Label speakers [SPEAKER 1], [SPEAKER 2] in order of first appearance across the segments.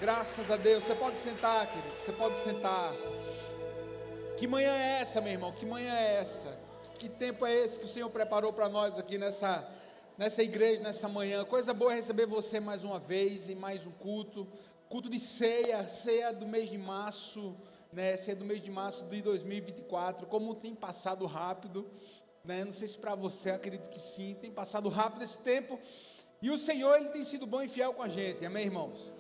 [SPEAKER 1] Graças a Deus. Você pode sentar, querido. Você pode sentar. Que manhã é essa, meu irmão? Que manhã é essa? Que tempo é esse que o Senhor preparou para nós aqui nessa igreja, nessa manhã? Coisa boa é receber você mais uma vez em mais um culto. Culto de ceia do mês de março, né? Ceia do mês de março de 2024. Como tem passado rápido, né? Não sei se para você, acredito que sim. Tem passado rápido esse tempo. E o Senhor, Ele tem sido bom e fiel com a gente. Amém, irmãos?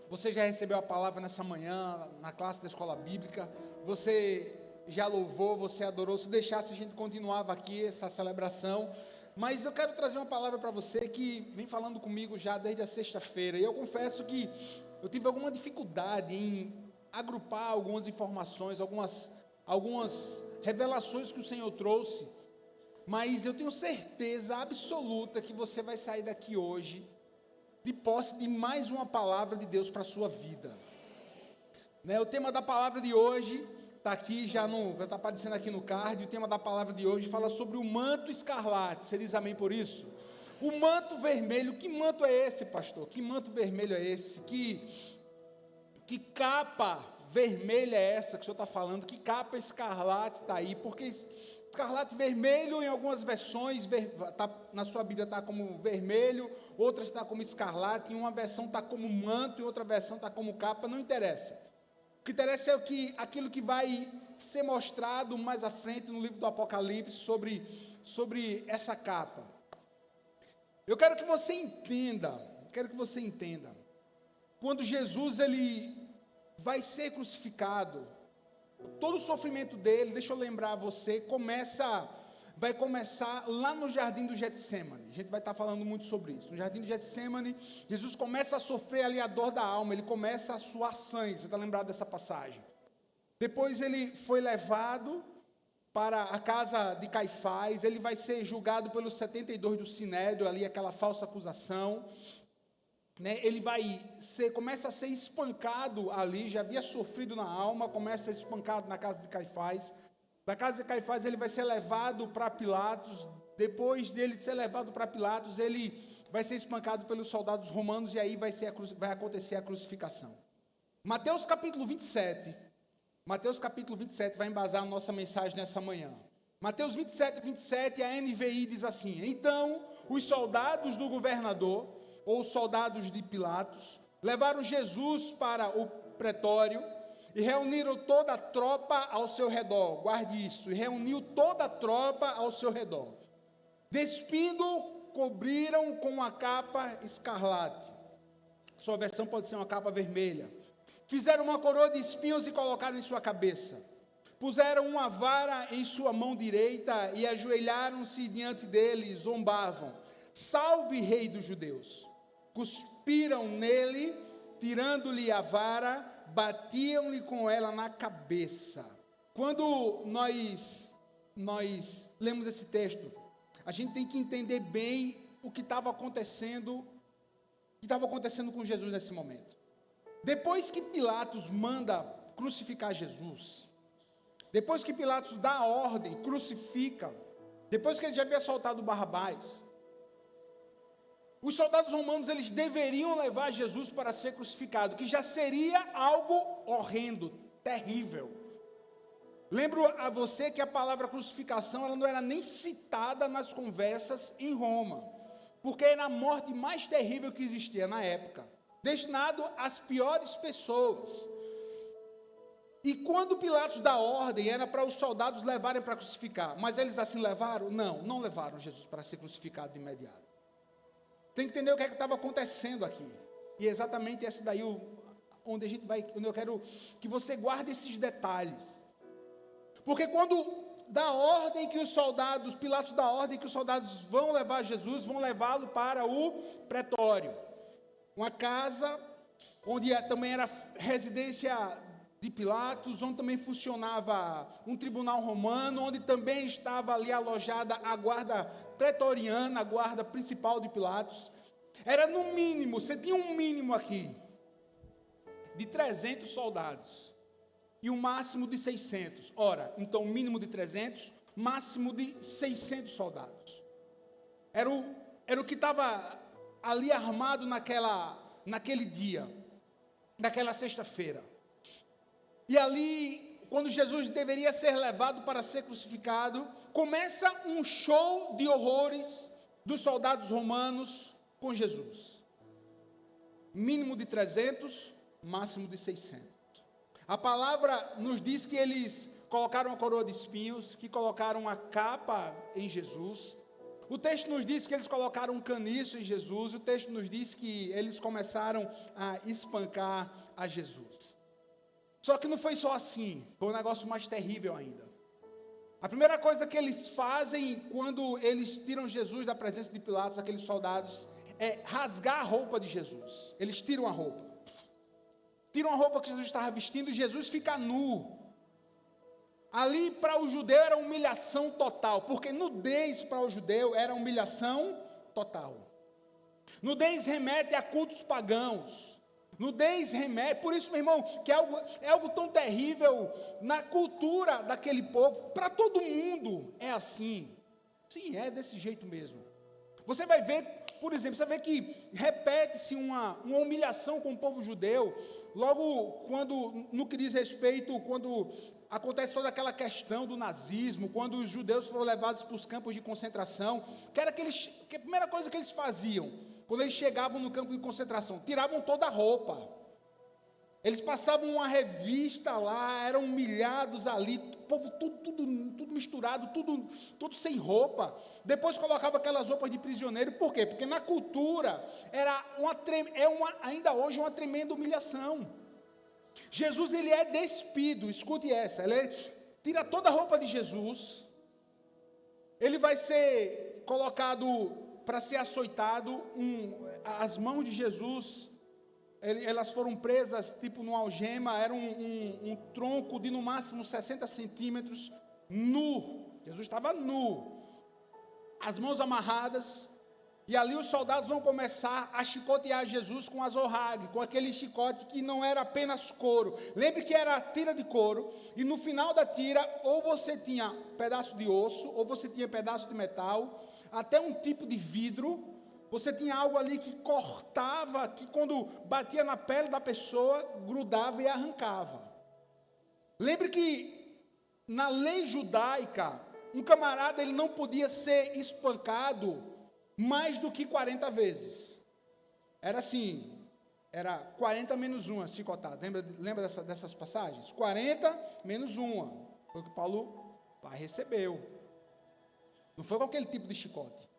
[SPEAKER 1] Você já recebeu a palavra nessa manhã, na classe da escola bíblica, você já louvou, você adorou. Se deixasse, a gente continuava aqui essa celebração, mas eu quero trazer uma palavra para você que vem falando comigo já desde a sexta-feira, e eu confesso que eu tive alguma dificuldade em agrupar algumas informações, algumas revelações que o Senhor trouxe, mas eu tenho certeza absoluta que você vai sair daqui hoje de posse de mais uma palavra de Deus para a sua vida, né? O tema da palavra de hoje está aqui, já está aparecendo aqui no card. O tema da palavra de hoje fala sobre o manto escarlate. Você diz amém por isso? O manto vermelho. Que manto é esse, pastor? Que manto vermelho é esse? Que capa vermelha é essa que o senhor está falando? Que capa escarlate está aí? Porque escarlate vermelho, em algumas versões, na sua Bíblia está como vermelho, outras está como escarlate, em uma versão está como manto, em outra versão está como capa, não interessa. O que interessa é aquilo que vai ser mostrado mais à frente no livro do Apocalipse sobre essa capa. Eu quero que você entenda, quando Jesus ele vai ser crucificado, todo o sofrimento dele, deixa eu lembrar você, vai começar lá no jardim do Getsemane. A gente vai estar falando muito sobre isso. No jardim do Getsemane, Jesus começa a sofrer ali a dor da alma, ele começa a suar sangue. Você está lembrado dessa passagem? Depois ele foi levado para a casa de Caifás, ele vai ser julgado pelos 72 do Sinédrio, ali aquela falsa acusação, né? Ele começa a ser espancado ali, já havia sofrido na alma, começa a ser espancado na casa de Caifás. Da casa de Caifás ele vai ser levado para Pilatos. Depois dele ser levado para Pilatos, ele vai ser espancado pelos soldados romanos, e aí vai acontecer a crucificação. Mateus capítulo 27 vai embasar a nossa mensagem nessa manhã. Mateus 27, a NVI diz assim: então os soldados do governador, ou soldados de Pilatos, levaram Jesus para o pretório e reuniram toda a tropa ao seu redor. Guarde isso, e reuniu toda a tropa ao seu redor. Despindo, cobriram com uma capa escarlate. Sua versão pode ser uma capa vermelha. Fizeram uma coroa de espinhos e colocaram em sua cabeça. Puseram uma vara em sua mão direita e ajoelharam-se diante dele, zombavam: salve, rei dos judeus! Cuspiram nele, tirando-lhe a vara, batiam-lhe com ela na cabeça. Quando nós lemos esse texto, a gente tem que entender bem o que estava acontecendo com Jesus nesse momento. Depois que Pilatos manda crucificar Jesus, depois que Pilatos dá a ordem, crucifica, depois que ele já havia soltado Barrabás, os soldados romanos, eles deveriam levar Jesus para ser crucificado, que já seria algo horrendo, terrível. Lembro a você que a palavra crucificação, ela não era nem citada nas conversas em Roma, porque era a morte mais terrível que existia na época, destinado às piores pessoas. E quando Pilatos dá ordem, era para os soldados levarem para crucificar, mas eles assim levaram? Não levaram Jesus para ser crucificado de imediato. Tem que entender o que estava acontecendo aqui. E é exatamente essa daí onde eu quero que você guarde esses detalhes. Porque quando Pilatos dá ordem que os soldados vão levar Jesus, vão levá-lo para o pretório. Uma casa onde também era residência de Pilatos, onde também funcionava um tribunal romano, onde também estava ali alojada a guarda pretoriana, a guarda principal de Pilatos. Era no mínimo, você tinha um mínimo aqui, de 300 soldados, e um máximo de 600. Ora, então, mínimo de 300, máximo de 600 soldados. Era o que estava ali armado naquele dia. daquela sexta-feira. E ali, quando Jesus deveria ser levado para ser crucificado, começa um show de horrores dos soldados romanos com Jesus. Mínimo de 300, máximo de 600. A palavra nos diz que eles colocaram a coroa de espinhos, que colocaram a capa em Jesus. O texto nos diz que eles colocaram um caniço em Jesus. O texto nos diz que eles começaram a espancar a Jesus. Só que não foi só assim, foi um negócio mais terrível ainda. A primeira coisa que eles fazem quando eles tiram Jesus da presença de Pilatos, aqueles soldados, é rasgar a roupa de Jesus. Eles tiram a roupa. Tiram a roupa que Jesus estava vestindo e Jesus fica nu. Ali para o judeu era humilhação total, porque nudez para o judeu era humilhação total. Nudez remete a cultos pagãos. Nudez remete, por isso, meu irmão, que é algo tão terrível na cultura daquele povo. Para todo mundo é assim. Sim, é desse jeito mesmo. Você vai ver, por exemplo, você vê que repete-se uma humilhação com o povo judeu, logo quando, no que diz respeito, quando acontece toda aquela questão do nazismo, quando os judeus foram levados para os campos de concentração, que a primeira coisa que eles faziam, quando eles chegavam no campo de concentração, tiravam toda a roupa. Eles passavam uma revista lá, eram humilhados ali, o povo tudo misturado, tudo sem roupa. Depois colocava aquelas roupas de prisioneiro, por quê? Porque na cultura ainda hoje uma tremenda humilhação. Jesus, ele é despido, escute essa, tira toda a roupa de Jesus, ele vai ser colocado para ser açoitado, as mãos de Jesus, elas foram presas tipo numa algema, era um tronco de no máximo 60 centímetros, nu, Jesus estava nu, as mãos amarradas, e ali os soldados vão começar a chicotear Jesus com azorrague, com aquele chicote que não era apenas couro. Lembre que era tira de couro, e no final da tira, ou você tinha pedaço de osso, ou você tinha pedaço de metal, até um tipo de vidro. Você tinha algo ali que cortava, que quando batia na pele da pessoa, grudava e arrancava. Lembre que na lei judaica, um camarada ele não podia ser espancado mais do que 40 vezes. Era assim, era 40 menos 1 chicotada. Lembra dessas passagens? 40 menos 1. Foi o que Paulo recebeu. Não foi com aquele tipo de chicote.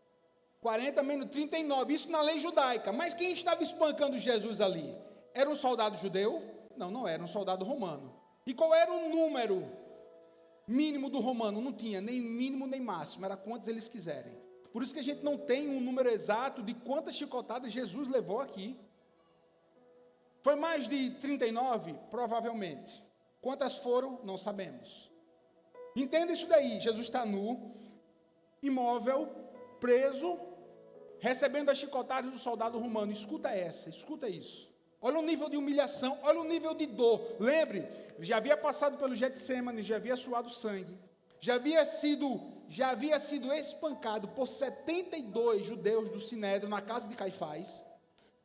[SPEAKER 1] 40 menos 39, isso na lei judaica. Mas quem estava espancando Jesus ali? Era um soldado judeu? Não, não era, um soldado romano. E qual era o número mínimo do romano? Não tinha nem mínimo nem máximo, era quantos eles quiserem. Por isso que a gente não tem um número exato de quantas chicotadas Jesus levou aqui. Foi mais de 39? Provavelmente. Quantas foram? Não sabemos. Entenda isso daí, Jesus está nu, imóvel, preso, recebendo as chicotadas do soldado romano. Escuta isso. Olha o nível de humilhação, olha o nível de dor. Lembre, já havia passado pelo Getsêmani, já havia suado sangue, já havia sido espancado por 72 judeus do Sinédrio na casa de Caifás.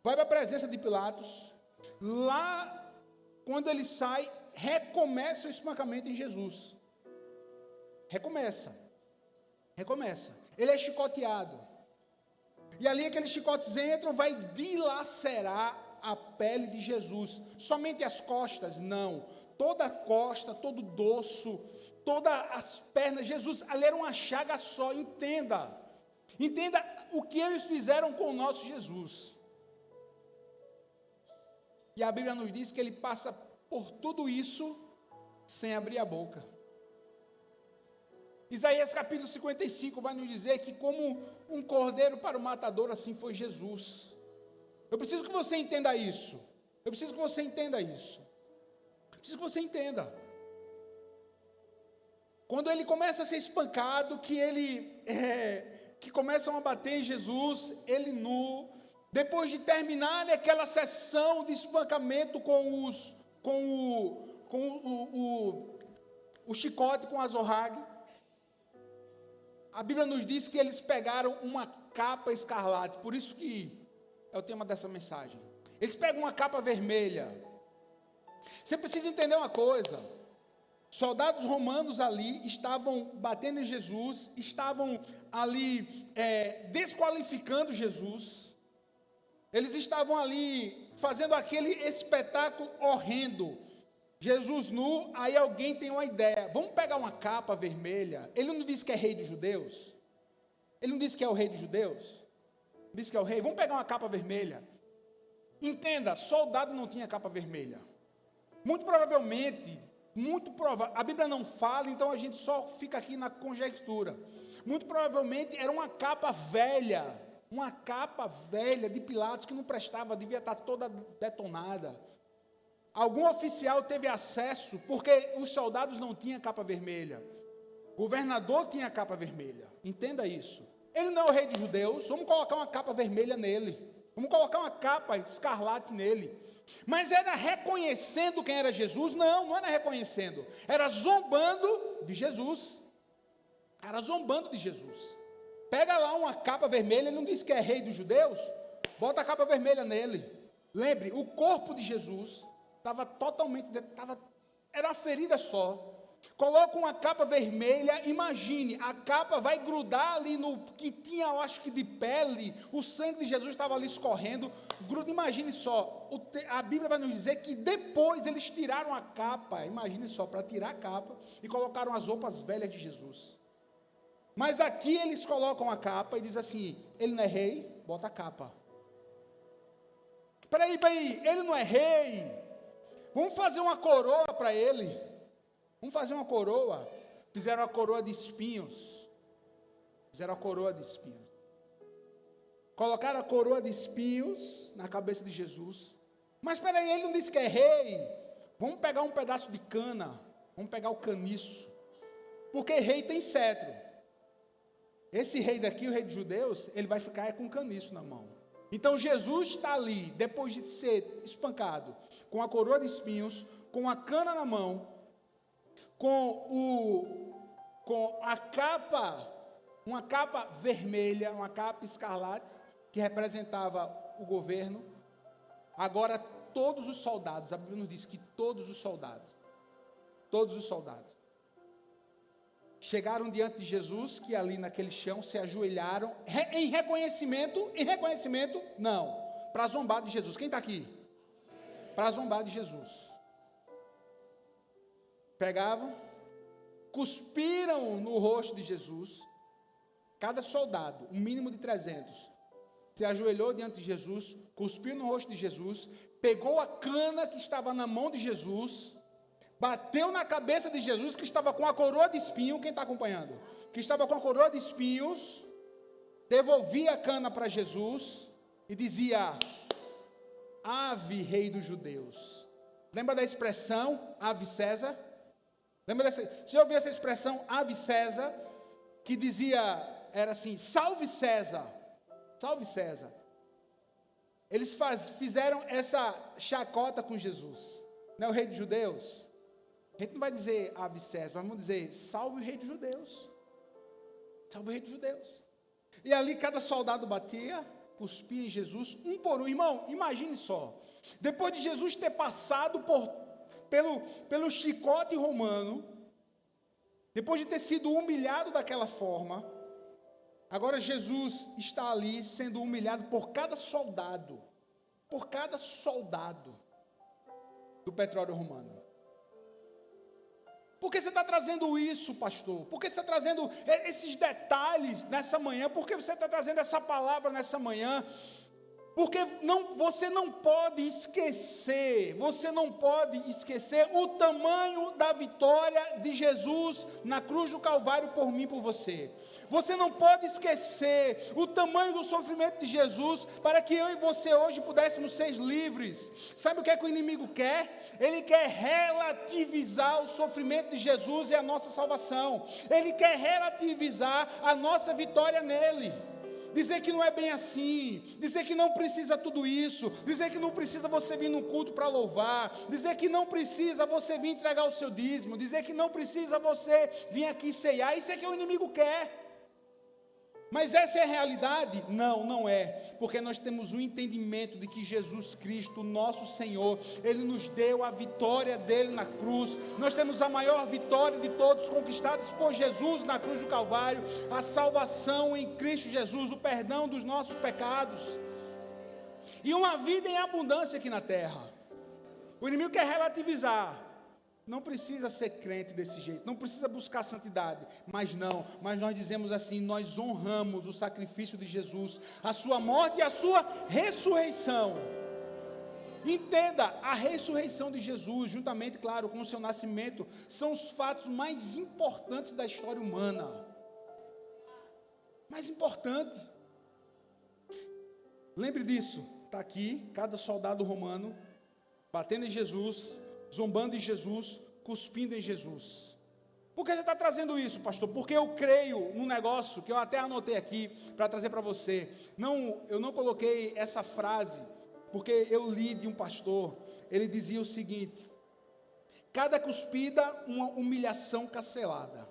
[SPEAKER 1] Vai para a presença de Pilatos. Lá, quando ele sai, recomeça o espancamento em Jesus. Recomeça. Ele é chicoteado. E ali aqueles chicotes entram, vai dilacerar a pele de Jesus. Somente as costas? Não. Toda a costa, todo o dorso, todas as pernas. Jesus, ali era uma chaga só. Entenda o que eles fizeram com o nosso Jesus. E a Bíblia nos diz que ele passa por tudo isso sem abrir a boca. Isaías capítulo 55 vai nos dizer que como um cordeiro para o matador, assim foi Jesus. Eu preciso que você entenda isso. Preciso que você entenda. Quando ele começa a ser espancado, que começam a bater em Jesus, ele nu, depois de terminar aquela sessão de espancamento com o chicote, com a azorrague, a Bíblia nos diz que eles pegaram uma capa escarlate, por isso que é o tema dessa mensagem. Eles pegam uma capa vermelha, Você precisa entender uma coisa: soldados romanos ali estavam batendo em Jesus, estavam ali desqualificando Jesus, eles estavam ali fazendo aquele espetáculo horrendo, Jesus nu. Aí alguém tem uma ideia: vamos pegar uma capa vermelha. Ele não disse que é rei dos judeus? Ele não disse que é o rei dos judeus? Disse que é o rei. Vamos pegar uma capa vermelha. Entenda, soldado não tinha capa vermelha. Muito provavelmente, a Bíblia não fala, então a gente só fica aqui na conjectura. Muito provavelmente era uma capa velha de Pilatos que não prestava, devia estar toda detonada. Algum oficial teve acesso, porque os soldados não tinham capa vermelha. O governador tinha capa vermelha. Entenda isso. Ele não é o rei dos judeus, vamos colocar uma capa vermelha nele. Vamos colocar uma capa escarlate nele. Mas era reconhecendo quem era Jesus? Não, não era reconhecendo. Era zombando de Jesus. Era zombando de Jesus. Pega lá uma capa vermelha, ele não disse que é rei dos judeus? Bota a capa vermelha nele. Lembre, o corpo de Jesus estava totalmente, era uma ferida só. Coloca uma capa vermelha, imagine, a capa vai grudar ali no que tinha, eu acho que de pele, o sangue de Jesus estava ali escorrendo, gruda. Imagine só, a Bíblia vai nos dizer que depois eles tiraram a capa, imagine só, para tirar a capa, e colocaram as roupas velhas de Jesus. Mas aqui eles colocam a capa e diz assim: ele não é rei, bota a capa. Peraí, ele não é rei, vamos fazer uma coroa para ele. Vamos fazer uma coroa. Fizeram a coroa de espinhos. Colocaram a coroa de espinhos na cabeça de Jesus. Mas espera aí, ele não disse que é rei. Vamos pegar um pedaço de cana. Vamos pegar o caniço. Porque rei tem cetro. Esse rei daqui, o rei dos judeus, ele vai ficar com um caniço na mão. Então Jesus está ali, depois de ser espancado, com a coroa de espinhos, com a cana na mão, com a capa, uma capa vermelha, uma capa escarlate, que representava o governo. Agora todos os soldados, a Bíblia nos diz que todos os soldados, chegaram diante de Jesus, que ali naquele chão se ajoelharam, em reconhecimento, não, para zombar de Jesus. Quem está aqui? Para zombar de Jesus. Pegavam, cuspiram no rosto de Jesus. Cada soldado, um mínimo de 300, se ajoelhou diante de Jesus, cuspiu no rosto de Jesus, pegou a cana que estava na mão de Jesus, bateu na cabeça de Jesus, que estava com a coroa de espinho. Quem está acompanhando? Que estava com a coroa de espinhos, devolvia a cana para Jesus e dizia: Ave, rei dos judeus. Lembra da expressão Ave César? Você já ouviu essa expressão Ave César? Que dizia, era assim: salve César, salve César. Eles fizeram essa chacota com Jesus. Não é o rei dos judeus? A gente não vai dizer Ave César, mas vamos dizer: salve o rei dos judeus. Salve o rei dos judeus. E ali cada soldado batia, cuspia em Jesus, um por um. Irmão, imagine só. Depois de Jesus ter passado pelo chicote romano, depois de ter sido humilhado daquela forma, agora Jesus está ali sendo humilhado por cada soldado do petróleo romano. Por que você está trazendo isso, pastor? Por que você está trazendo esses detalhes nessa manhã? Por que você está trazendo essa palavra nessa manhã? Porque você não pode esquecer o tamanho da vitória de Jesus na cruz do Calvário por mim e por você. Você não pode esquecer o tamanho do sofrimento de Jesus para que eu e você hoje pudéssemos ser livres. Sabe o que é que o inimigo quer? Ele quer relativizar o sofrimento de Jesus e a nossa salvação. Ele quer relativizar a nossa vitória nele. Dizer que não é bem assim, dizer que não precisa tudo isso, dizer que não precisa você vir no culto para louvar, dizer que não precisa você vir entregar o seu dízimo, dizer que não precisa você vir aqui ceiar. Isso é que o inimigo quer. Mas essa é a realidade? Não, não é, porque nós temos o entendimento de que Jesus Cristo, nosso Senhor, Ele nos deu a vitória dele na cruz. Nós temos a maior vitória de todos conquistados por Jesus na cruz do Calvário, a salvação em Cristo Jesus, o perdão dos nossos pecados e uma vida em abundância aqui na terra. O inimigo quer relativizar. Não precisa ser crente desse jeito, não precisa buscar santidade, mas nós dizemos assim, nós honramos o sacrifício de Jesus, a sua morte e a sua ressurreição. Entenda, a ressurreição de Jesus, juntamente, claro, com o seu nascimento, são os fatos mais importantes da história humana. Mais importante. Lembre disso, está aqui, cada soldado romano, batendo em Jesus, zombando em Jesus, cuspindo em Jesus. Por que você está trazendo isso, pastor? Porque eu creio num negócio que eu até anotei aqui para trazer para você. Eu não coloquei essa frase, porque eu li de um pastor, ele dizia o seguinte: cada cuspida, uma humilhação cancelada.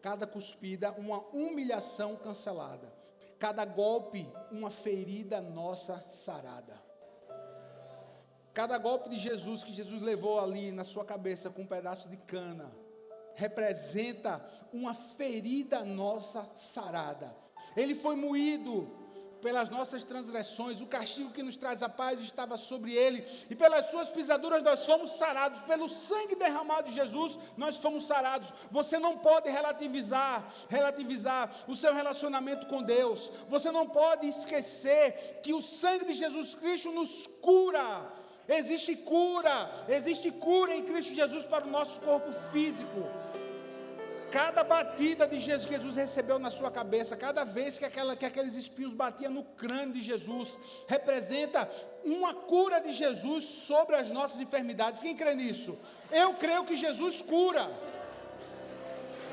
[SPEAKER 1] Cada cuspida, uma humilhação cancelada. Cada golpe, uma ferida nossa sarada. Cada golpe de Jesus que Jesus levou ali na sua cabeça com um pedaço de cana, representa uma ferida nossa sarada. Ele foi moído pelas nossas transgressões, o castigo que nos traz a paz estava sobre ele, e pelas suas pisaduras nós fomos sarados, pelo sangue derramado de Jesus, nós fomos sarados. Você não pode relativizar o seu relacionamento com Deus, você não pode esquecer que o sangue de Jesus Cristo nos cura. Existe cura em Cristo Jesus para o nosso corpo físico. Cada batida de Jesus recebeu na sua cabeça, cada vez que aqueles espinhos batiam no crânio de Jesus, representa uma cura de Jesus sobre as nossas enfermidades. Quem crê nisso? Eu creio que Jesus cura.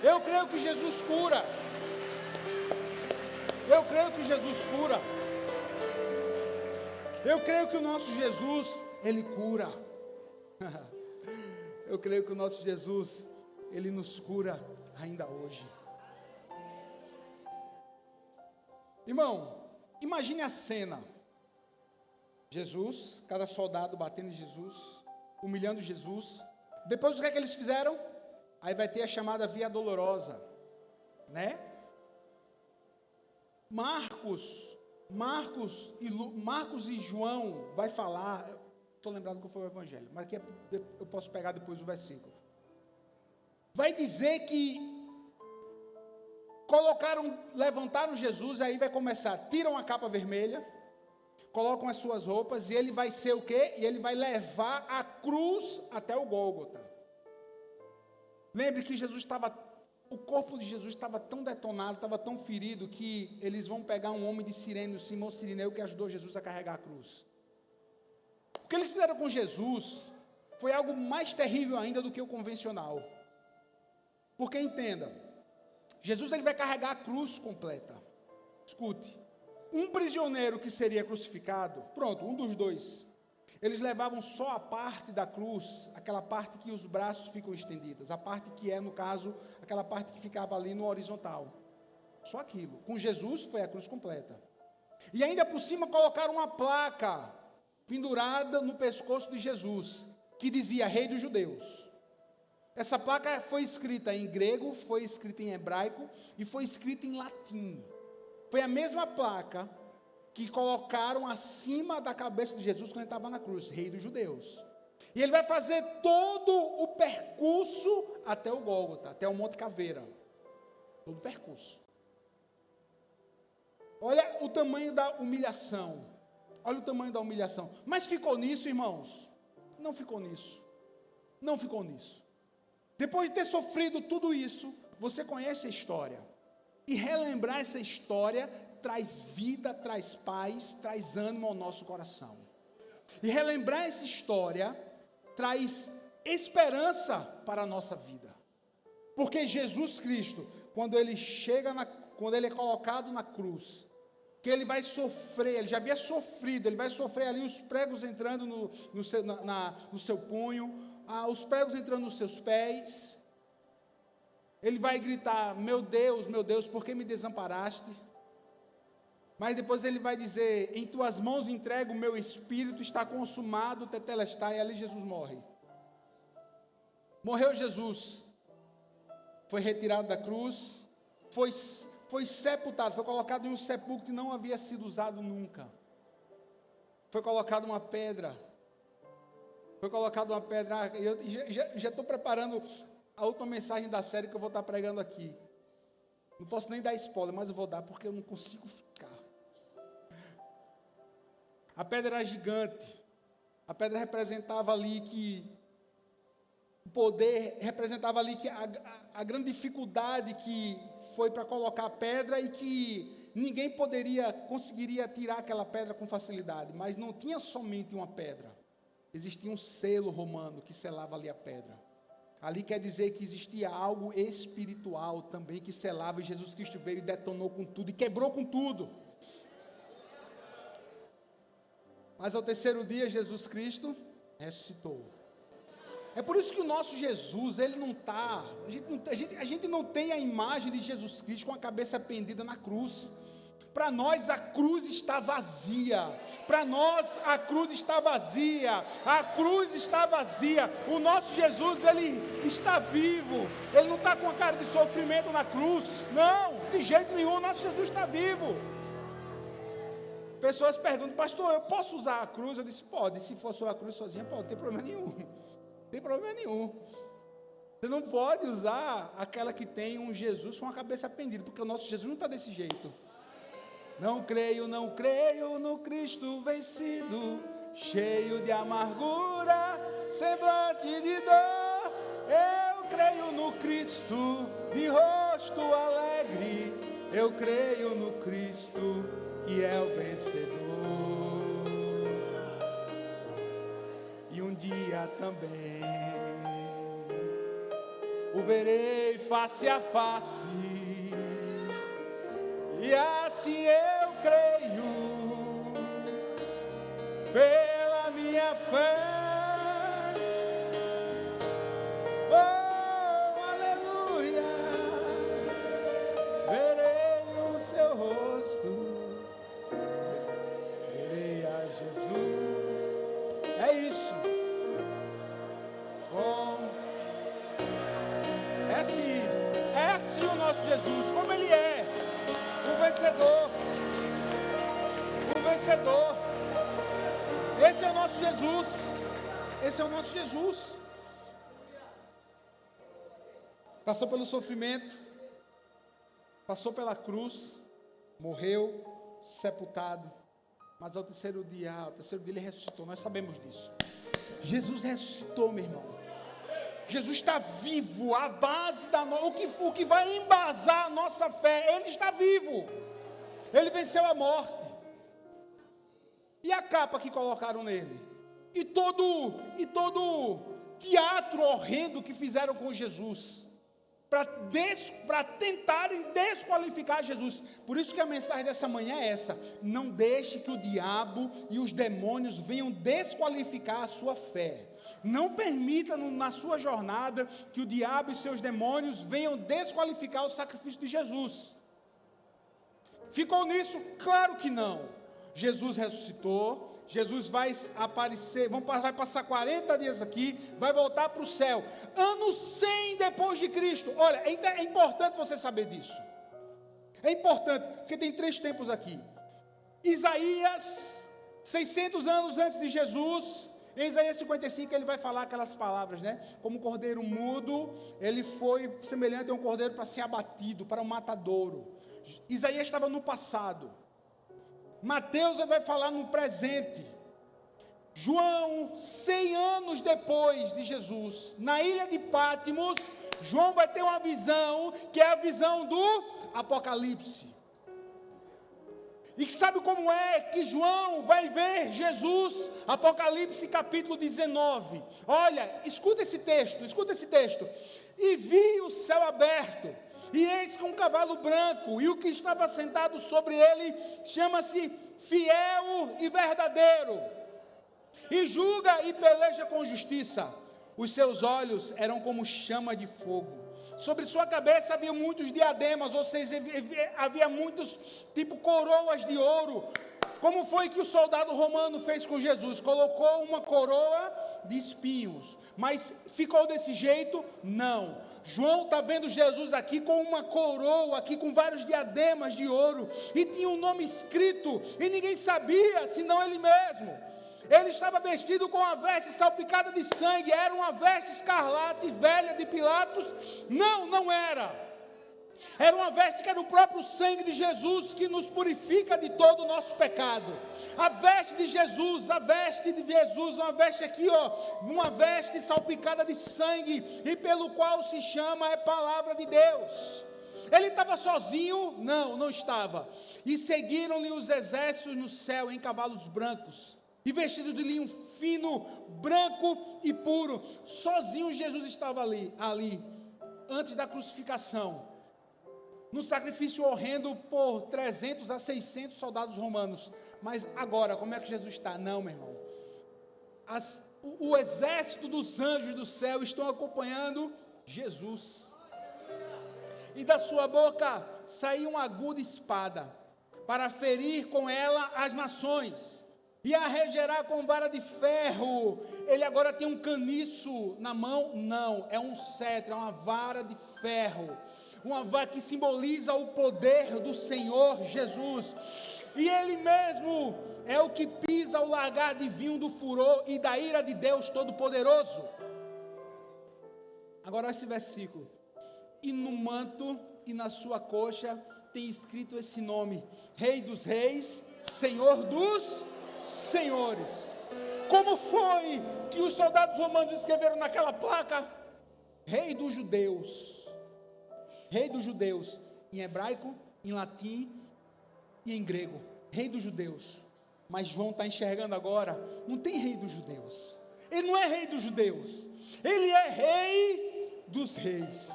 [SPEAKER 1] Eu creio que Jesus cura. Eu creio que Jesus cura. Eu creio que o nosso Jesus, Ele cura. Eu creio que o nosso Jesus, Ele nos cura ainda hoje. Irmão, imagine a cena. Jesus, cada soldado batendo em Jesus, humilhando Jesus. Depois o que é que eles fizeram? Aí vai ter a chamada via dolorosa, né? Marcos e João vai falar, estou lembrado qual foi o evangelho, mas aqui eu posso pegar depois o versículo. Vai dizer que levantaram Jesus, aí vai começar, tiram a capa vermelha, colocam as suas roupas, e ele vai ser o quê? E ele vai levar a cruz até o Gólgota. Lembre que o corpo de Jesus estava tão detonado, estava tão ferido, que eles vão pegar um homem de Cirene, o Simão Cirineu, que ajudou Jesus a carregar a cruz. O que eles fizeram com Jesus foi algo mais terrível ainda do que o convencional. Porque entenda, Jesus ele vai carregar a cruz completa. Escute, um prisioneiro que seria crucificado, pronto, um dos dois, eles levavam só a parte da cruz, aquela parte que os braços ficam estendidos, a parte que é, no caso, aquela parte que ficava ali no horizontal. Só aquilo. Com Jesus foi a cruz completa. E ainda por cima colocaram uma placa pendurada no pescoço de Jesus, que dizia Rei dos Judeus. Essa placa foi escrita em grego, foi escrita em hebraico e foi escrita em latim. Foi a mesma placa que colocaram acima da cabeça de Jesus quando ele estava na cruz, Rei dos Judeus. E ele vai fazer todo o percurso até o Gólgota, até o Monte Caveira. Todo o percurso. Olha o tamanho da humilhação. Olha o tamanho da humilhação. Mas ficou nisso, irmãos? Não ficou nisso. Não ficou nisso. Depois de ter sofrido tudo isso, você conhece a história. E relembrar essa história traz vida, traz paz, traz ânimo ao nosso coração. E relembrar essa história traz esperança para a nossa vida. Porque Jesus Cristo, quando ele é colocado na cruz, que ele vai sofrer, ele já havia sofrido, ele vai sofrer ali os pregos entrando no seu punho, os pregos entrando nos seus pés. Ele vai gritar, meu Deus, por que me desamparaste? Mas depois ele vai dizer: em tuas mãos entrego o meu espírito, está consumado, tetelestai, e ali Jesus morre. Morreu Jesus, foi retirado da cruz, foi sepultado, foi colocado em um sepulcro que não havia sido usado nunca. Foi colocado uma pedra. Eu já estou preparando a última mensagem da série que eu vou estar pregando aqui. Não posso nem dar spoiler, mas eu vou dar porque eu não consigo ficar. A pedra era gigante. A pedra representava ali que o poder, representava ali que a grande dificuldade que foi para colocar a pedra e que ninguém conseguiria tirar aquela pedra com facilidade. Mas não tinha somente uma pedra. Existia um selo romano que selava ali a pedra. Ali quer dizer que existia algo espiritual também que selava, e Jesus Cristo veio e detonou com tudo, e quebrou com tudo. Mas ao terceiro dia, Jesus Cristo ressuscitou. É por isso que o nosso Jesus, ele não está, a gente não tem a imagem de Jesus Cristo com a cabeça pendida na cruz. Para nós a cruz está vazia. Para nós a cruz está vazia. A cruz está vazia. O nosso Jesus, ele está vivo. Ele não está com a cara de sofrimento na cruz. Não, de jeito nenhum. O nosso Jesus está vivo. Pessoas perguntam: pastor, eu posso usar a cruz? Eu disse: pode. Se for só a cruz sozinha, pode, não tem problema nenhum. Não tem problema nenhum. Você não pode usar aquela que tem um Jesus com a cabeça pendida, porque o nosso Jesus não está desse jeito. Não creio no Cristo vencido, cheio de amargura, semblante de dor. Eu creio no Cristo de rosto alegre, eu creio no Cristo que é o vencedor. E um dia também o verei face a face, e assim eu creio, pela minha fé. Oh, aleluia, verei o seu rosto, verei a Jesus. É isso. Oh, é assim o nosso Jesus, como ele é. O vencedor, esse é o nosso Jesus, esse é o nosso Jesus. Passou pelo sofrimento, passou pela cruz, morreu, sepultado, mas ao terceiro dia ele ressuscitou. Nós sabemos disso. Jesus ressuscitou, meu irmão. Jesus está vivo, a base o que vai embasar a nossa fé, ele está vivo, ele venceu a morte. E a capa que colocaram nele, e todo teatro horrendo que fizeram com Jesus, para tentarem desqualificar Jesus. Por isso que a mensagem dessa manhã é essa: não deixe que o diabo e os demônios venham desqualificar a sua fé. Não permita na sua jornada que o diabo e seus demônios venham desqualificar o sacrifício de Jesus. Ficou nisso? Claro que não. Jesus ressuscitou, Jesus vai aparecer, vai passar 40 dias aqui, vai voltar para o céu. Ano 100 depois de Cristo. Olha, é importante você saber disso. É importante, porque tem 3 tempos aqui. Isaías, 600 anos antes de Jesus. Em Isaías 55 ele vai falar aquelas palavras, né? Como um cordeiro mudo, ele foi semelhante a um cordeiro para ser abatido, para um matadouro. Isaías estava no passado. Mateus vai falar no presente. João, 100 anos depois de Jesus, na ilha de Patmos, João vai ter uma visão, que é a visão do Apocalipse. E sabe como é que João vai ver Jesus? Apocalipse capítulo 19. Olha, escuta esse texto. E vi o céu aberto, e eis que um cavalo branco, e o que estava sentado sobre ele chama-se Fiel e Verdadeiro, e julga e peleja com justiça. Os seus olhos eram como chama de fogo, Sobre sua cabeça havia muitos diademas, ou seja, havia muitos, tipo coroas de ouro. Como foi que o soldado romano fez com Jesus? Colocou uma coroa de espinhos. Mas ficou desse jeito? Não. João está vendo Jesus aqui com uma coroa, aqui com vários diademas de ouro. E tinha um nome escrito, e ninguém sabia, senão ele mesmo. Ele estava vestido com uma veste salpicada de sangue. Era uma veste escarlate velha de Pilatos? Não, não era. Era uma veste que era o próprio sangue de Jesus que nos purifica de todo o nosso pecado. A veste de Jesus, uma veste aqui, uma veste salpicada de sangue, e pelo qual se chama a palavra de Deus. Ele estava sozinho? Não, não estava. E seguiram-lhe os exércitos no céu em cavalos brancos, e vestidos de linho fino, branco e puro. Sozinho Jesus estava ali, antes da crucificação. No sacrifício horrendo por 300 a 600 soldados romanos. Mas agora, como é que Jesus está? Não, meu irmão. O exército dos anjos do céu estão acompanhando Jesus. E da sua boca saiu uma aguda espada, para ferir com ela as nações, e a regerar com vara de ferro. Ele agora tem um caniço na mão? Não, é um cetro, é uma vara de ferro. Uma vara que simboliza o poder do Senhor Jesus. E Ele mesmo é o que pisa o lagar de vinho do furor e da ira de Deus Todo-Poderoso. Agora esse versículo. E no manto e na sua coxa tem escrito esse nome: Rei dos Reis, Senhor dos Senhores. Como foi que os soldados romanos escreveram naquela placa? Rei dos Judeus. Rei dos Judeus, em hebraico, em latim e em grego. Rei dos Judeus. Mas João está enxergando agora, não tem rei dos judeus. Ele não é rei dos judeus. Ele é rei dos reis.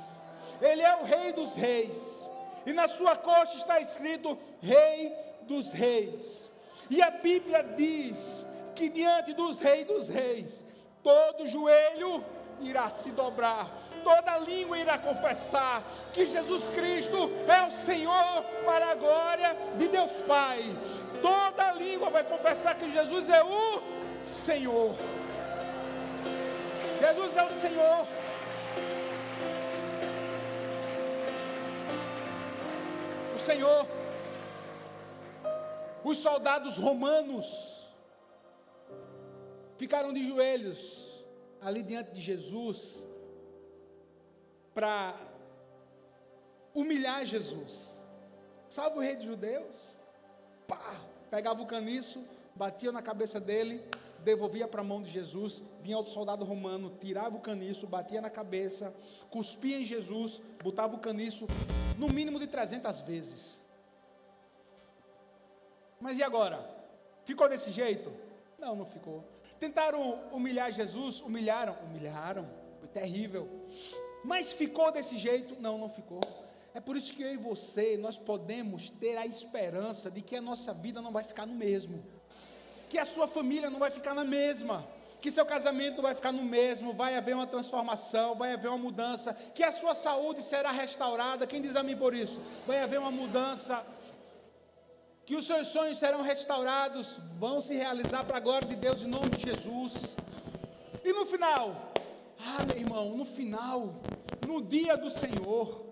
[SPEAKER 1] Ele é o rei dos reis. E na sua coxa está escrito Rei dos Reis. E a Bíblia diz que diante dos reis, todo joelho irá se dobrar, toda língua irá confessar que Jesus Cristo é o Senhor, para a glória de Deus Pai. Toda língua vai confessar que Jesus é o Senhor. Jesus é o Senhor. O Senhor. Os soldados romanos ficaram de joelhos ali diante de Jesus, para humilhar Jesus. Salve o rei dos judeus. Pá, pegava o caniço, batia na cabeça dele, devolvia para a mão de Jesus. Vinha outro soldado romano, tirava o caniço, batia na cabeça, cuspia em Jesus, botava o caniço no mínimo de 300 vezes. Mas e agora? Ficou desse jeito? Não, não ficou. Tentaram humilhar Jesus? Humilharam, foi terrível. Mas ficou desse jeito? Não, não ficou. É por isso que eu e você, nós podemos ter a esperança de que a nossa vida não vai ficar no mesmo, que a sua família não vai ficar na mesma, que seu casamento não vai ficar no mesmo, vai haver uma transformação, vai haver uma mudança, que a sua saúde será restaurada. Quem diz amém por isso? Vai haver uma mudança, que os seus sonhos serão restaurados, vão se realizar para a glória de Deus, em nome de Jesus. E no final, meu irmão, no final, no dia do Senhor,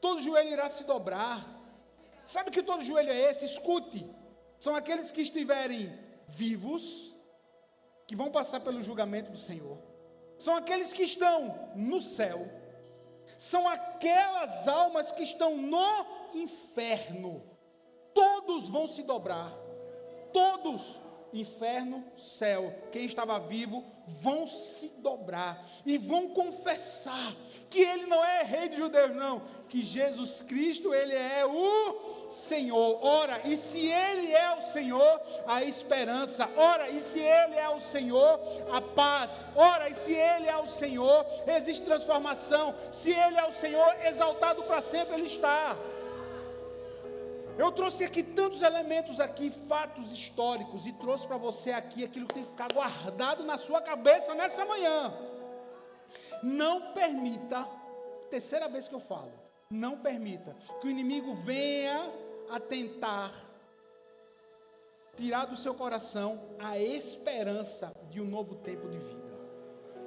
[SPEAKER 1] todo joelho irá se dobrar. Sabe que todo joelho é esse? Escute, são aqueles que estiverem vivos, que vão passar pelo julgamento do Senhor, são aqueles que estão no céu, são aquelas almas que estão no inferno. Todos vão se dobrar, todos, inferno, céu, quem estava vivo, vão se dobrar e vão confessar que Ele não é rei de judeus, não, que Jesus Cristo, Ele é o Senhor. Ora, e se Ele é o Senhor, a esperança. Ora, e se Ele é o Senhor, a paz. Ora, e se Ele é o Senhor, existe transformação. Se Ele é o Senhor, exaltado para sempre Ele está. Eu trouxe aqui tantos elementos aqui, fatos históricos, e trouxe para você aqui aquilo que tem que ficar guardado na sua cabeça nessa manhã. Não permita, terceira vez que eu falo, não permita que o inimigo venha a tentar tirar do seu coração a esperança de um novo tempo de vida.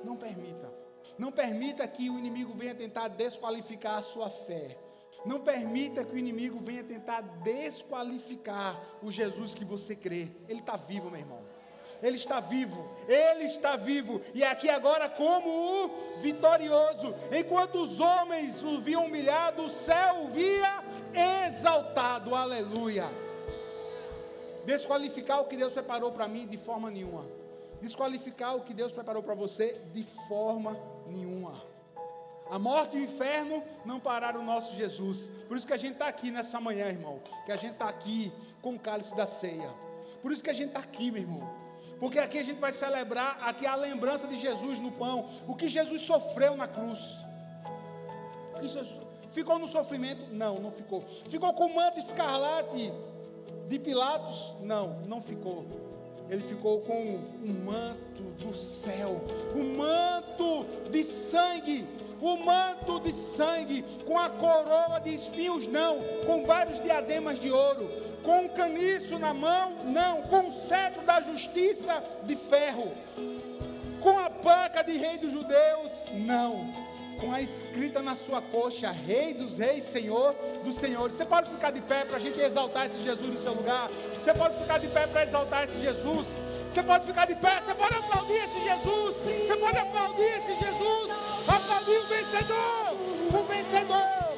[SPEAKER 1] Não permita. Não permita que o inimigo venha tentar desqualificar a sua fé. Não permita que o inimigo venha tentar desqualificar o Jesus que você crê. Ele está vivo, meu irmão. Ele está vivo. Ele está vivo. E aqui agora como o vitorioso. Enquanto os homens o viam humilhado, o céu o via exaltado. Aleluia. Desqualificar o que Deus preparou para mim de forma nenhuma. Desqualificar o que Deus preparou para você de forma nenhuma. A morte e o inferno não pararam o nosso Jesus. Por isso que a gente está aqui nessa manhã, irmão. Que a gente está aqui com o cálice da ceia. Por isso que a gente está aqui, meu irmão. Porque aqui a gente vai celebrar aqui a lembrança de Jesus no pão. O que Jesus sofreu na cruz. O que Jesus ficou no sofrimento? Não, não ficou. Ficou com o manto escarlate de Pilatos? Não, não ficou. Ele ficou com um manto do céu, um manto de sangue, o manto de sangue, com a coroa de espinhos, não, com vários diademas de ouro, com um caniço na mão, não, com o cetro da justiça de ferro, com a placa de rei dos judeus, não, com a escrita na sua coxa, Rei dos Reis, Senhor dos Senhores. Você pode ficar de pé para a gente exaltar esse Jesus no seu lugar? Você pode ficar de pé para exaltar esse Jesus? Você pode ficar de pé, você pode aplaudir esse Jesus, você pode aplaudir esse Jesus, aplaudir o vencedor, o vencedor.